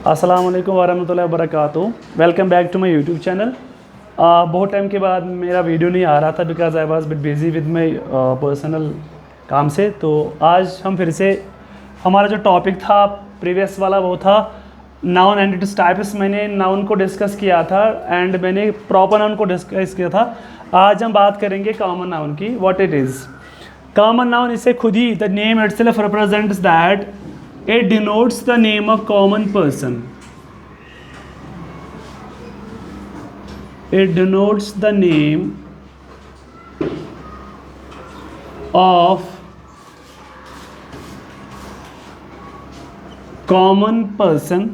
अस्सलाम वालेकुम वरहमतुल्लाहि वबरकातुहू। Welcome back to my YouTube channel. बहुत टाइम के बाद मेरा वीडियो नहीं आ रहा था because I was bit busy with my personal काम से। तो आज हम फिर से हमारा जो टॉपिक था प्रीवियस वाला वो था नाउन एंड इट्स टाइप्स। मैंने नाउन को डिस्कस किया था एंड मैंने प्रॉपर नाउन को डिस्कस किया था। आज हम बात करेंगे कॉमन नाउन की, what it is. Common noun इसे खुद ही the name itself represents that it denotes the name of common person. It denotes the name of common person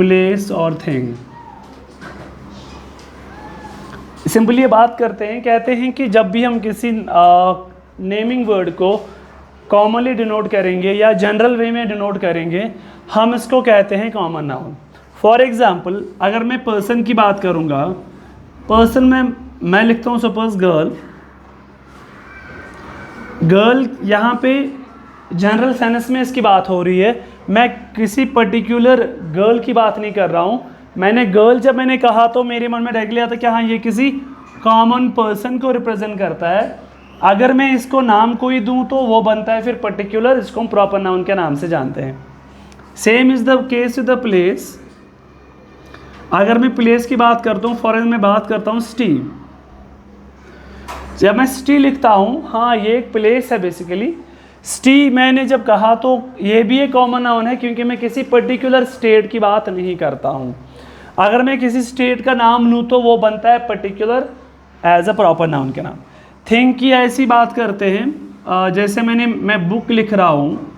place or thing. Simply ये बात करते हैं, कहते हैं कि जब भी हम किसी नेमिंग वर्ड को कॉमनली डिनोट करेंगे या जनरल वे में डिनोट करेंगे, हम इसको कहते हैं कॉमन नाउन। फॉर एग्जांपल अगर मैं पर्सन की बात करूँगा, पर्सन में मैं लिखता हूँ सपोज गर्ल। गर्ल यहाँ पे जनरल सेंस में इसकी बात हो रही है, मैं किसी पर्टिकुलर गर्ल की बात नहीं कर रहा हूँ। मैंने गर्ल जब मैंने कहा तो मेरे मन में डायरेक्टली आता कि हाँ ये किसी कॉमन पर्सन को रिप्रेजेंट करता है। अगर मैं इसको नाम कोई दूं तो वो बनता है फिर पर्टिकुलर, इसको हम प्रॉपर नाउन के नाम से जानते हैं। Same is the case with the place. अगर मैं प्लेस की बात करता हूँ, फॉर मैं बात करता हूँ सिटी। जब मैं सिटी लिखता हूँ, हाँ ये एक प्लेस है बेसिकली। सिटी मैंने जब कहा तो ये भी एक कॉमन नाउन है क्योंकि मैं किसी पर्टिकुलर स्टेट की बात नहीं करता हूँ। अगर मैं किसी स्टेट का नाम लूँ तो वो बनता है particular as a proper noun के नाम। थिंक की ऐसी बात करते हैं, जैसे मैं बुक लिख रहा हूँ,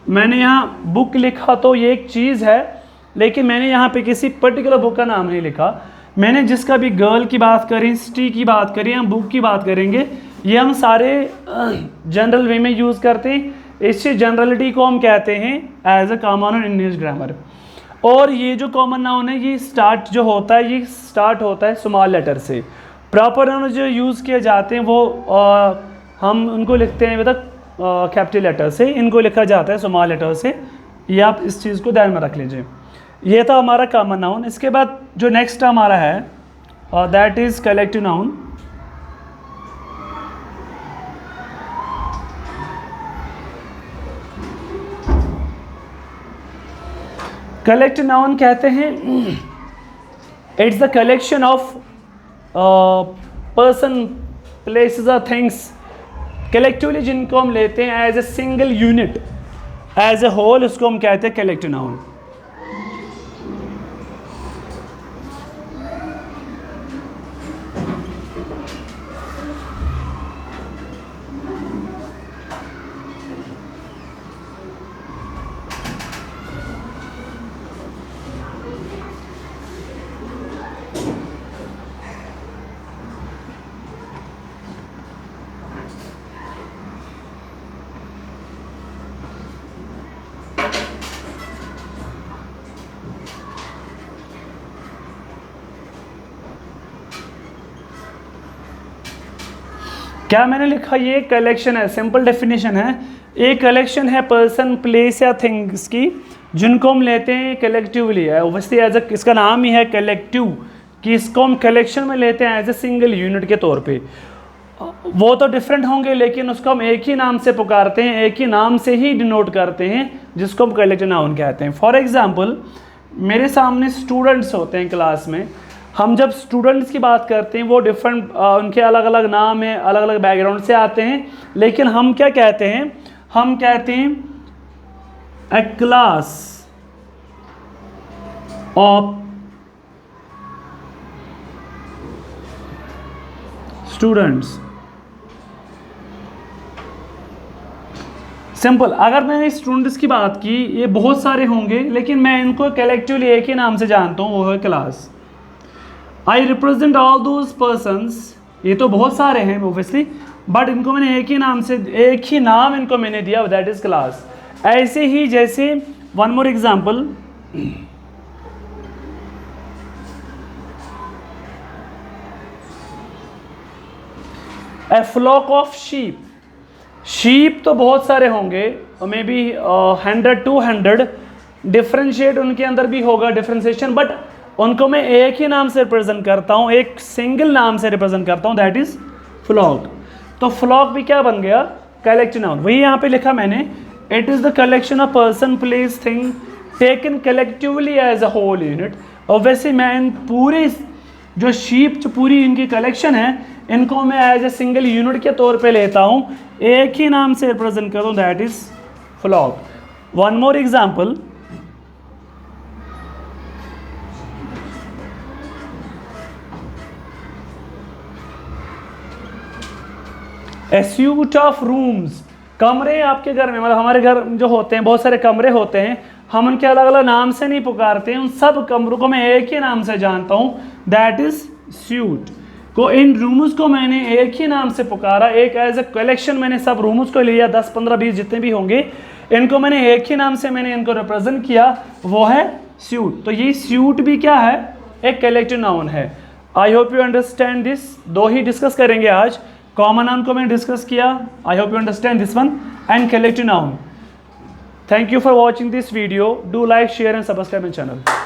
मैंने यहाँ बुक लिखा तो ये एक चीज़ है, लेकिन मैंने यहाँ पे किसी पर्टिकुलर बुक का नाम नहीं लिखा। मैंने जिसका भी गर्ल की बात करी, सिटी की बात करी, हम बुक की बात करेंगे, ये हम सारे जनरल वे में यूज़ करते हैं। इस जनरलिटी को हम कहते हैं as a common in English grammar. और ये जो कॉमन नाउन है ये स्टार्ट जो होता है ये स्टार्ट होता है स्मॉल लेटर से। प्रॉपर नाउन जो यूज़ किए जाते हैं वो हम उनको लिखते हैं विद कैपिटल लेटर से, इनको लिखा जाता है स्मॉल लेटर से। ये आप इस चीज़ को ध्यान में रख लीजिए। ये था हमारा कॉमन नाउन। इसके बाद जो नेक्स्ट हमारा है that is collective noun. Collective noun कहते हैं it's the collection of person places और थिंग्स कलेक्टिवली जिनको हम लेते हैं as a single unit, as a whole, उसको हम कहते हैं कलेक्टिव नाउन। क्या मैंने लिखा, ये कलेक्शन है, सिंपल डेफिनेशन है। एक कलेक्शन है पर्सन प्लेस या थिंग्स की जिनको हम लेते हैं कलेक्टिवली है। ओब्वियसली एज अ इसका नाम ही है कलेक्टिव, कि इसको हम कलेक्शन में लेते हैं एज ए सिंगल यूनिट के तौर पे। वो तो डिफरेंट होंगे लेकिन उसको हम एक ही नाम से पुकारते हैं, एक ही नाम से ही डिनोट करते हैं, जिसको हम कलेक्टिव नाउन कहते हैं। फॉर एग्जाम्पल मेरे सामने स्टूडेंट्स होते हैं क्लास में। हम जब स्टूडेंट्स की बात करते हैं वो डिफरेंट उनके अलग अलग नाम हैं, अलग अलग बैकग्राउंड से आते हैं, लेकिन हम क्या कहते हैं, हम कहते हैं ए क्लास ऑफ स्टूडेंट्स। सिंपल। अगर मैंने स्टूडेंट्स की बात की, ये बहुत सारे होंगे लेकिन मैं इनको कलेक्टिवली एक ही नाम से जानता हूँ, वो है class. I represent all those persons. ये तो बहुत सारे हैं ओब्वियसली, बट इनको मैंने एक ही नाम से, एक ही नाम इनको मैंने दिया, दैट इज क्लास। ऐसे ही जैसे one more example, A flock of sheep. Sheep तो बहुत सारे होंगे, मे बी 100-200, डिफ्रेंशिएट उनके अंदर भी होगा डिफ्रेंशिएशन, बट उनको मैं एक ही नाम से रिप्रेजेंट करता हूँ, एक सिंगल नाम से रिप्रेजेंट करता हूँ, दैट इज फ्लॉक। तो फ्लॉक भी क्या बन गया, कलेक्टिव नाउन। वही यहाँ पे लिखा मैंने, it is the collection of person place thing taken collectively as a whole unit. और वैसे मैं इन पूरे जो शीप जो पूरी इनकी कलेक्शन है, इनको मैं एज ए सिंगल यूनिट के तौर पे लेता हूँ, एक ही नाम से रिप्रेजेंट करता हूँ, that is flock. One more example, a suite of rooms, कमरे आपके घर में, मतलब हमारे घर जो होते हैं बहुत सारे कमरे होते हैं, हम उनके अलग अलग नाम से नहीं पुकारते हैं, उन सब कमरों को मैं एक ही नाम से जानता हूँ, दैट इज स्यूट। को इन रूम्स को मैंने एक ही नाम से पुकारा, एक एज ए कलेक्शन मैंने सब रूम्स को लिया, 10 15 20 जितने भी होंगे, इनको मैंने एक ही नाम से मैंने इनको रिप्रेजेंट किया, वो है स्यूट। तो ये स्यूट भी क्या है, एक कलेक्टिव नाउन है। I hope you understand this. दो ही डिस्कस करेंगे आज, कॉमन नाउन को मैंने डिस्कस किया, I hope you understand this one, and collective noun. Thank you for watching this video. Do like, share and subscribe my channel.